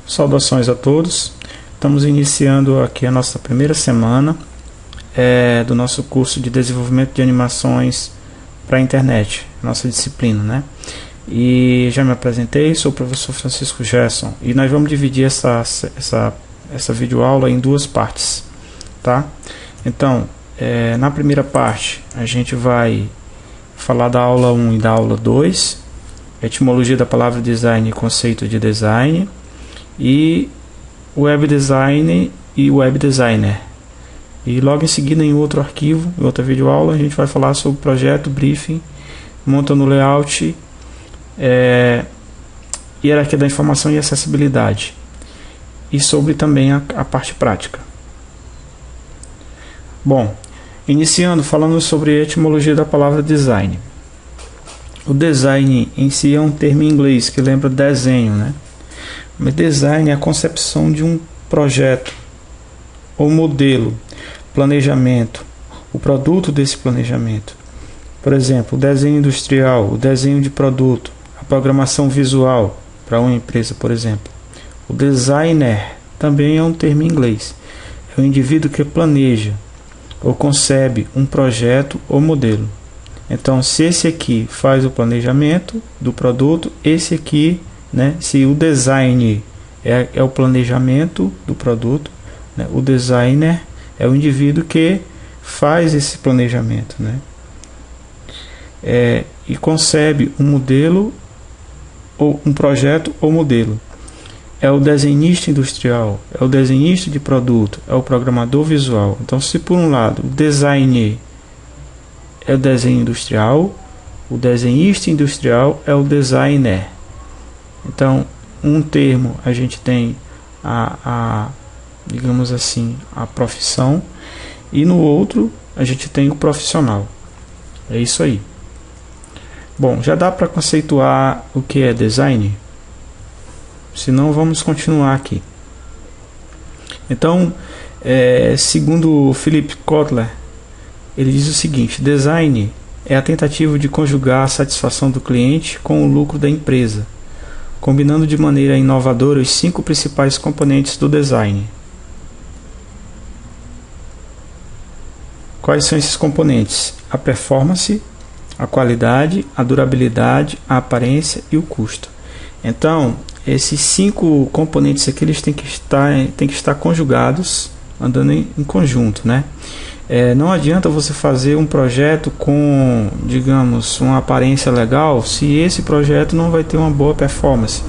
Saudações a todos. Estamos iniciando aqui a nossa primeira semana do nosso curso de desenvolvimento de animações para a internet, nossa disciplina, né? E já me apresentei, sou o professor Francisco Gerson e nós vamos dividir essa videoaula em duas partes, tá? Então, na primeira parte a gente vai falar da aula 1 e da aula 2, etimologia da palavra design e conceito de design, e web design e web designer. E logo em seguida, em outro arquivo, em outra videoaula, a gente vai falar sobre projeto, briefing, montando layout, hierarquia da informação e acessibilidade, e sobre também a parte prática. Bom, iniciando falando sobre a etimologia da palavra design. O design em si é um termo em inglês que lembra desenho, né? Mas design é a concepção de um projeto ou modelo, planejamento, o produto desse planejamento. Por exemplo, o desenho industrial, o desenho de produto, a programação visual para uma empresa, por exemplo. O designer também é um termo em inglês. É o indivíduo que planeja ou concebe um projeto ou modelo. Então, se esse aqui faz o planejamento do produto, esse aqui, né, se o design é o planejamento do produto, né, o designer é o indivíduo que faz esse planejamento, né, e concebe um modelo ou um projeto ou modelo. É o desenhista industrial, é o desenhista de produto, é o programador visual. Então, se por um lado o designer é o desenho industrial, o desenhista industrial é o designer. Então, um termo a gente tem digamos assim, a profissão, e no outro a gente tem o profissional. É isso aí. Bom, já dá para conceituar o que é design? Se não, vamos continuar aqui. Então, segundo Philip Kotler, ele diz o seguinte: design é a tentativa de conjugar a satisfação do cliente com o lucro da empresa, combinando de maneira inovadora os 5 principais componentes do design. Quais são esses componentes? A performance, a qualidade, a durabilidade, a aparência e o custo. Então, esses 5 componentes aqui eles têm que estar conjugados, andando em conjunto, né? Não adianta você fazer um projeto com, digamos, uma aparência legal se esse projeto não vai ter uma boa performance.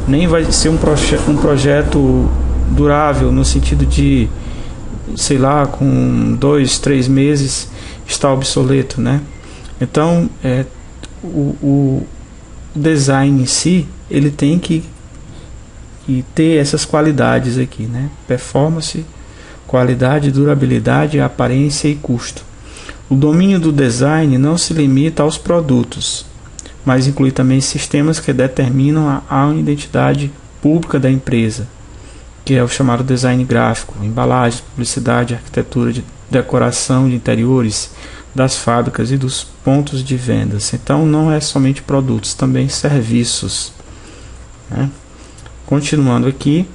Nem vai ser um projeto durável, no sentido de, sei lá, com 2, 3 meses está obsoleto, né? Então, o design em si, ele tem que ter essas qualidades aqui, né? Performance, qualidade, durabilidade, aparência e custo. O domínio do design não se limita aos produtos, mas inclui também sistemas que determinam a identidade pública da empresa, que é o chamado design gráfico, embalagem, publicidade, arquitetura, de decoração de interiores das fábricas e dos pontos de vendas. Então não é somente produtos, também serviços, né? Continuando aqui,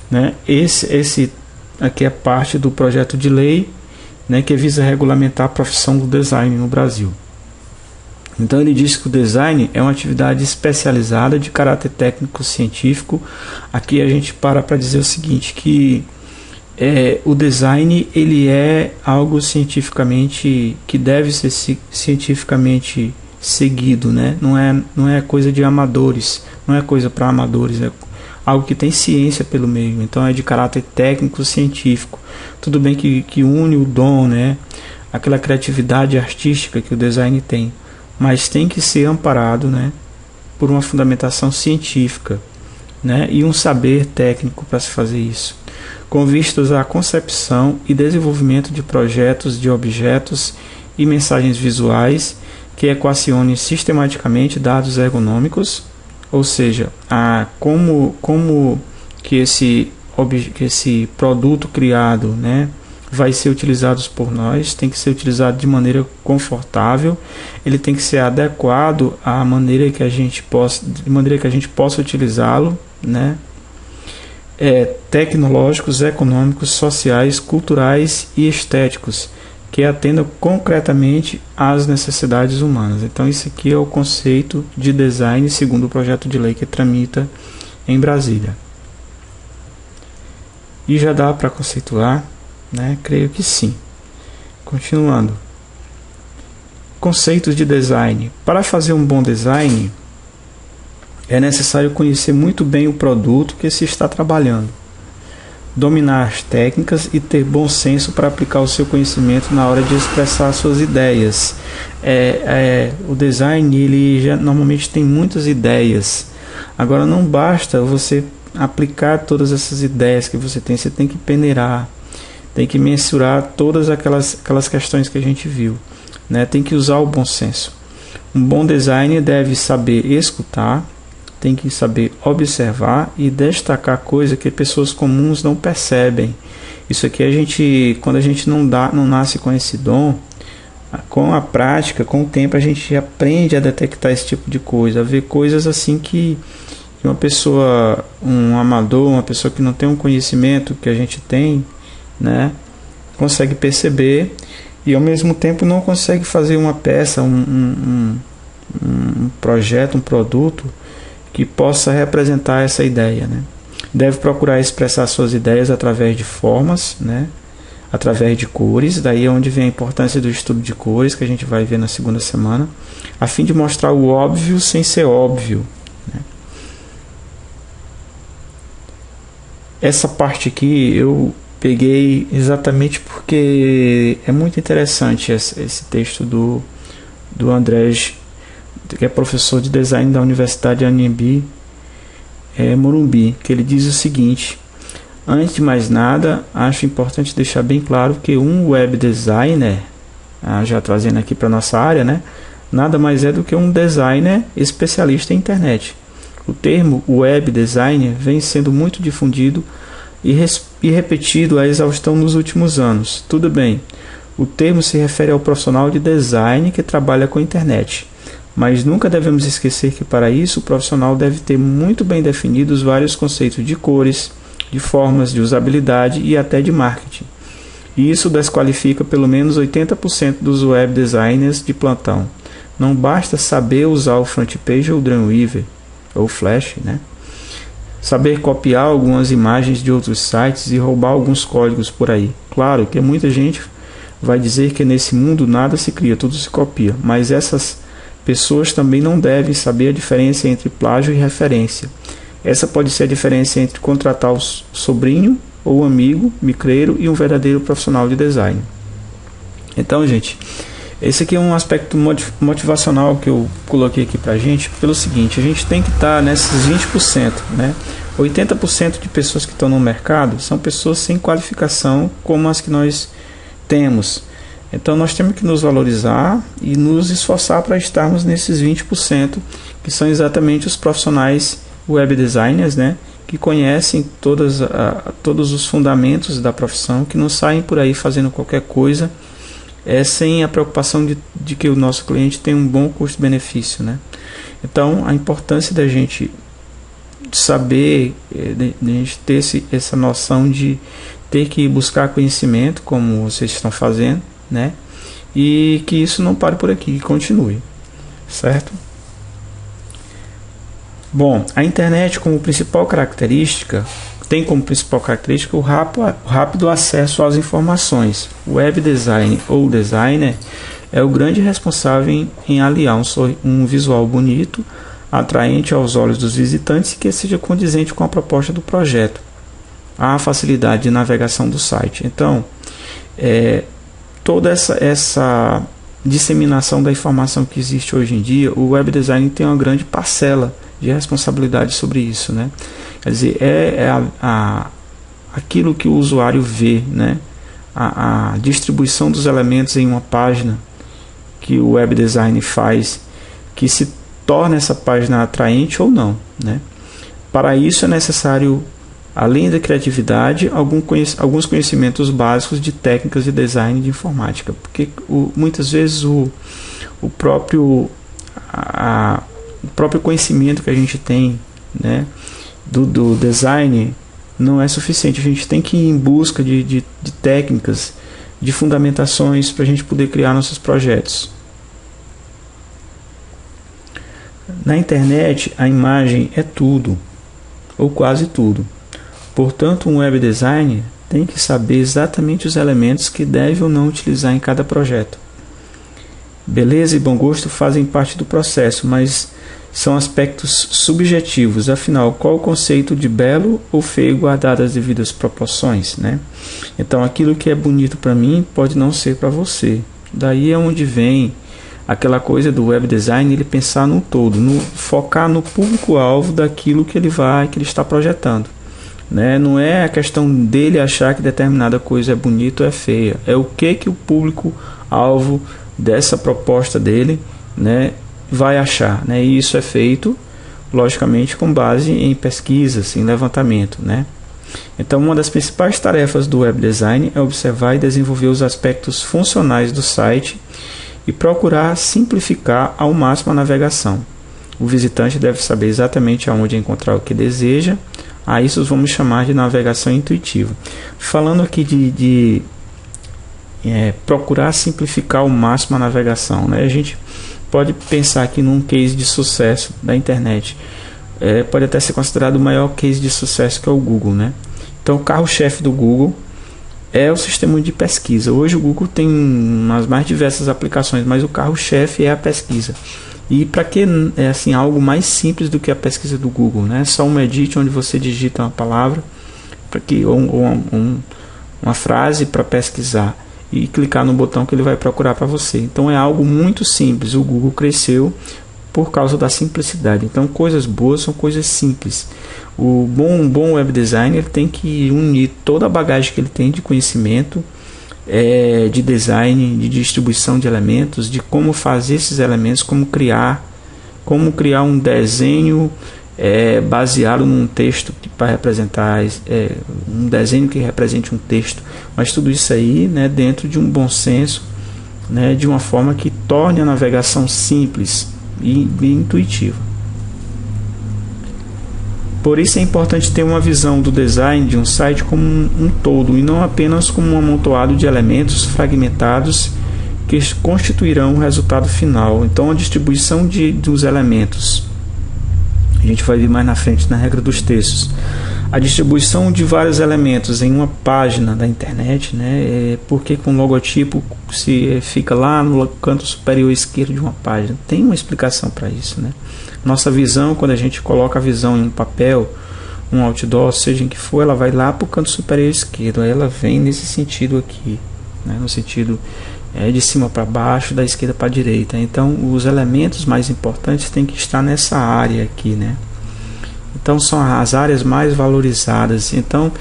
né, esse aqui é parte do projeto de lei, né, que visa regulamentar a profissão do design no Brasil. Então ele diz que o design é uma atividade especializada de caráter técnico-científico. Aqui a gente para dizer o seguinte, que o design ele é algo cientificamente, que deve ser cientificamente seguido, né? Não é coisa de amadores, não é coisa para amadores, é algo que tem ciência pelo meio. Então é de caráter técnico-científico. Tudo bem que une o dom, né, aquela criatividade artística que o design tem, mas tem que ser amparado, né, por uma fundamentação científica, né, e um saber técnico para se fazer isso, com vistas à concepção e desenvolvimento de projetos de objetos e mensagens visuais que equacionem sistematicamente dados ergonômicos, ou seja, como que esse produto criado, né, vai ser utilizado por nós. Tem que ser utilizado de maneira confortável, ele tem que ser adequado à maneira que a gente possa, de maneira que a gente possa utilizá-lo, né? tecnológicos, econômicos, sociais, culturais e estéticos, que atendam concretamente às necessidades humanas. Então, isso aqui é o conceito de design segundo o projeto de lei que tramita em Brasília. E já dá para conceituar, né? Creio que sim. Continuando. Conceitos de design. Para fazer um bom design, é necessário conhecer muito bem o produto que se está trabalhando, dominar as técnicas e ter bom senso para aplicar o seu conhecimento na hora de expressar suas ideias. O design, ele já normalmente tem muitas ideias. Agora, não basta você aplicar todas essas ideias que você tem que peneirar, tem que mensurar todas aquelas questões que a gente viu, né? Tem que usar o bom senso. Um bom designer deve saber escutar, tem que saber observar e destacar coisas que pessoas comuns não percebem. Isso aqui quando a gente não nasce com esse dom, com a prática, com o tempo, a gente aprende a detectar esse tipo de coisa, a ver coisas assim que uma pessoa, um amador, uma pessoa que não tem um conhecimento que a gente tem, né, consegue perceber e ao mesmo tempo não consegue fazer uma peça, um projeto, um produto que possa representar essa ideia, né? Deve procurar expressar suas ideias através de formas, né? Através de cores, daí é onde vem a importância do estudo de cores, que a gente vai ver na segunda semana, a fim de mostrar o óbvio sem ser óbvio, né? Essa parte aqui eu peguei exatamente porque é muito interessante esse texto do Andrés, que é professor de design da Universidade Anhembi, Morumbi, que ele diz o seguinte: antes de mais nada, acho importante deixar bem claro que um web designer, já trazendo aqui para nossa área, né, nada mais é do que um designer especialista em internet. O termo web designer vem sendo muito difundido e repetido à exaustão nos últimos anos. Tudo bem, o termo se refere ao profissional de design que trabalha com a internet. Mas nunca devemos esquecer que para isso o profissional deve ter muito bem definidos vários conceitos de cores, de formas, de usabilidade e até de marketing. E isso desqualifica pelo menos 80% dos web designers de plantão. Não basta saber usar o FrontPage ou o Dreamweaver, ou Flash, né? Saber copiar algumas imagens de outros sites e roubar alguns códigos por aí. Claro que muita gente vai dizer que nesse mundo nada se cria, tudo se copia, mas essas pessoas também não devem saber a diferença entre plágio e referência. Essa pode ser a diferença entre contratar o sobrinho ou amigo, micreiro e um verdadeiro profissional de design. Então, gente, esse aqui é um aspecto motivacional que eu coloquei aqui pra gente, pelo seguinte: a gente tem que estar nesses 20%, né? 80% de pessoas que estão no mercado são pessoas sem qualificação como as que nós temos. Então nós temos que nos valorizar e nos esforçar para estarmos nesses 20%, que são exatamente os profissionais web designers, né, que conhecem todos os fundamentos da profissão, que não saem por aí fazendo qualquer coisa sem a preocupação de que o nosso cliente tem um bom custo-benefício, né? Então a importância da gente saber, de a gente ter essa noção de ter que buscar conhecimento, como vocês estão fazendo, né? E que isso não pare por aqui, que continue, certo? Bom, a internet tem como principal característica o rápido acesso às informações. O web design ou designer é o grande responsável em aliar um visual bonito, atraente aos olhos dos visitantes e que seja condizente com a proposta do projeto, a facilidade de navegação do site. Então, toda essa disseminação da informação que existe hoje em dia, o web design tem uma grande parcela de responsabilidade sobre isso, né? Quer dizer, aquilo que o usuário vê, né? A distribuição dos elementos em uma página que o web design faz, que se torna essa página atraente ou não, né? Para isso é necessário, além da criatividade, alguns conhecimentos básicos de técnicas de design de informática, porque muitas vezes o próprio conhecimento que a gente tem, né, do design não é suficiente. A gente tem que ir em busca de técnicas, de fundamentações para a gente poder criar nossos projetos. Na internet, a imagem é tudo, ou quase tudo. Portanto, um web designer tem que saber exatamente os elementos que deve ou não utilizar em cada projeto. Beleza e bom gosto fazem parte do processo, mas são aspectos subjetivos. Afinal, qual o conceito de belo ou feio guardado as devidas proporções, né? Então, aquilo que é bonito para mim pode não ser para você. Daí é onde vem aquela coisa do web design, ele pensar no todo, focar no público-alvo daquilo que ele está projetando, né? Não é a questão dele achar que determinada coisa é bonita ou é feia, é o que o público-alvo dessa proposta dele, né, vai achar, né? E isso é feito, logicamente, com base em pesquisas, em levantamento, né? Então, uma das principais tarefas do web design é observar e desenvolver os aspectos funcionais do site e procurar simplificar ao máximo a navegação. O visitante deve saber exatamente aonde encontrar o que deseja. A isso vamos chamar de navegação intuitiva. Falando aqui de procurar simplificar ao máximo a navegação, né? A gente pode pensar aqui num case de sucesso da internet. Pode até ser considerado o maior case de sucesso, que é o Google, né? Então, o carro-chefe do Google é o sistema de pesquisa. Hoje o Google tem umas mais diversas aplicações, mas o carro-chefe é a pesquisa. E para que é assim algo mais simples do que a pesquisa do Google, né? Só um edit onde você digita uma palavra uma frase para pesquisar e clicar no botão que ele vai procurar para você. Então é algo muito simples. O Google cresceu por causa da simplicidade. Então, coisas boas são coisas simples. O bom web designer tem que unir toda a bagagem que ele tem de conhecimento, de design, de distribuição de elementos, de como fazer esses elementos, como criar um desenho baseado num texto para representar um desenho que represente um texto. Mas tudo isso aí, né, dentro de um bom senso, né, de uma forma que torne a navegação simples e intuitiva. Por isso é importante ter uma visão do design de um site como um todo e não apenas como um amontoado de elementos fragmentados que constituirão o resultado final. Então, a distribuição dos elementos, a gente vai ver mais na frente na regra dos textos. A distribuição de vários elementos em uma página da internet, né? Porque com logotipo se fica lá no canto superior esquerdo de uma página. Tem uma explicação para isso, né? Nossa visão, quando a gente coloca a visão em um papel, um outdoor, seja em que for, ela vai lá para o canto superior esquerdo. Aí ela vem nesse sentido aqui, né? No sentido de cima para baixo, da esquerda para a direita. Então, os elementos mais importantes têm que estar nessa área aqui, né? Então, são as áreas mais valorizadas. Então,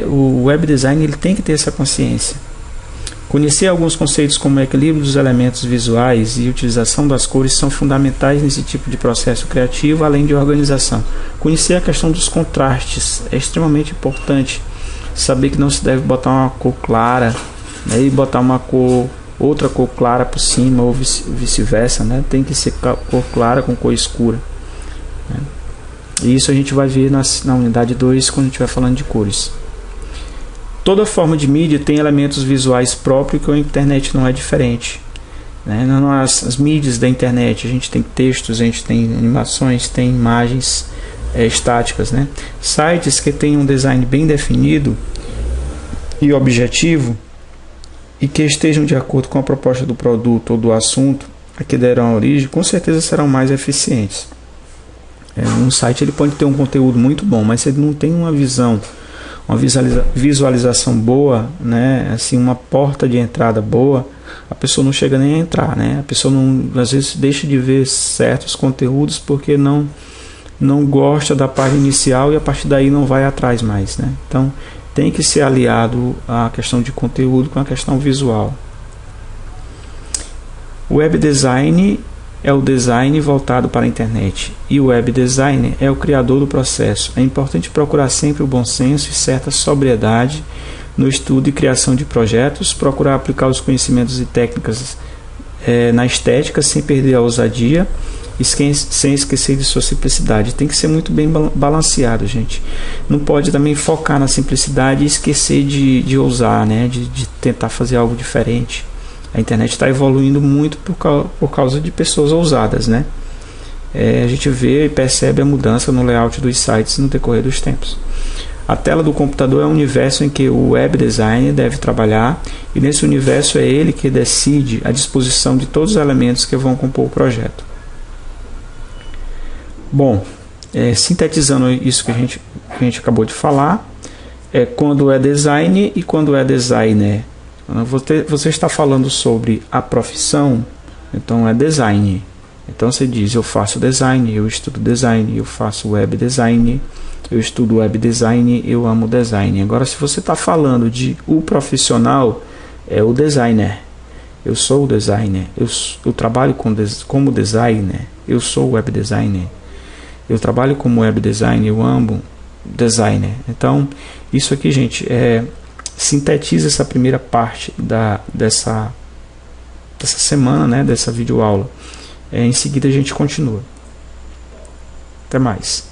o web design ele tem que ter essa consciência. Conhecer alguns conceitos como o equilíbrio dos elementos visuais e utilização das cores são fundamentais nesse tipo de processo criativo, além de organização. Conhecer a questão dos contrastes é extremamente importante. Saber que não se deve botar uma cor clara, né, e botar outra cor clara por cima ou vice-versa, né? Tem que ser cor clara com cor escura, né? E isso a gente vai ver na unidade 2 quando a gente vai falando de cores. Toda forma de mídia tem elementos visuais próprios, que a internet não é diferente, né? Nas mídias da internet a gente tem textos, a gente tem animações, tem imagens estáticas, né? Sites que têm um design bem definido e objetivo e que estejam de acordo com a proposta do produto ou do assunto a que deram origem, com certeza serão mais eficientes. Um site ele pode ter um conteúdo muito bom, mas se ele não tem uma visão, uma visualização boa, né, assim, uma porta de entrada boa, a pessoa não chega nem a entrar, né? A pessoa às vezes deixa de ver certos conteúdos porque não gosta da página inicial e a partir daí não vai atrás mais, né? Então tem que ser aliado a questão de conteúdo com a questão visual. O web design é o design voltado para a internet e o web designer é o criador do processo. É importante procurar sempre o bom senso e certa sobriedade no estudo e criação de projetos, procurar aplicar os conhecimentos e técnicas na estética sem perder a ousadia sem esquecer de sua simplicidade. Tem que ser muito bem balanceado, gente. Não pode também focar na simplicidade e esquecer de ousar, né? De tentar fazer algo diferente. A internet está evoluindo muito por causa de pessoas ousadas, né? A gente vê e percebe a mudança no layout dos sites no decorrer dos tempos. A tela do computador é um universo em que o web designer deve trabalhar, e nesse universo é ele que decide a disposição de todos os elementos que vão compor o projeto. Bom, sintetizando isso que a gente acabou de falar, quando é design e quando é designer. Você está falando sobre a profissão, então é design. Então você diz: eu faço design, eu estudo design, eu faço web design, eu estudo web design, eu amo design. Agora, se você está falando de o profissional, é o designer. Eu sou o designer, eu trabalho como designer, eu sou web designer, eu trabalho como web designer, eu amo designer. Então, isso aqui, gente, sintetiza essa primeira parte dessa semana, né, dessa videoaula. Em seguida a gente continua. Até mais.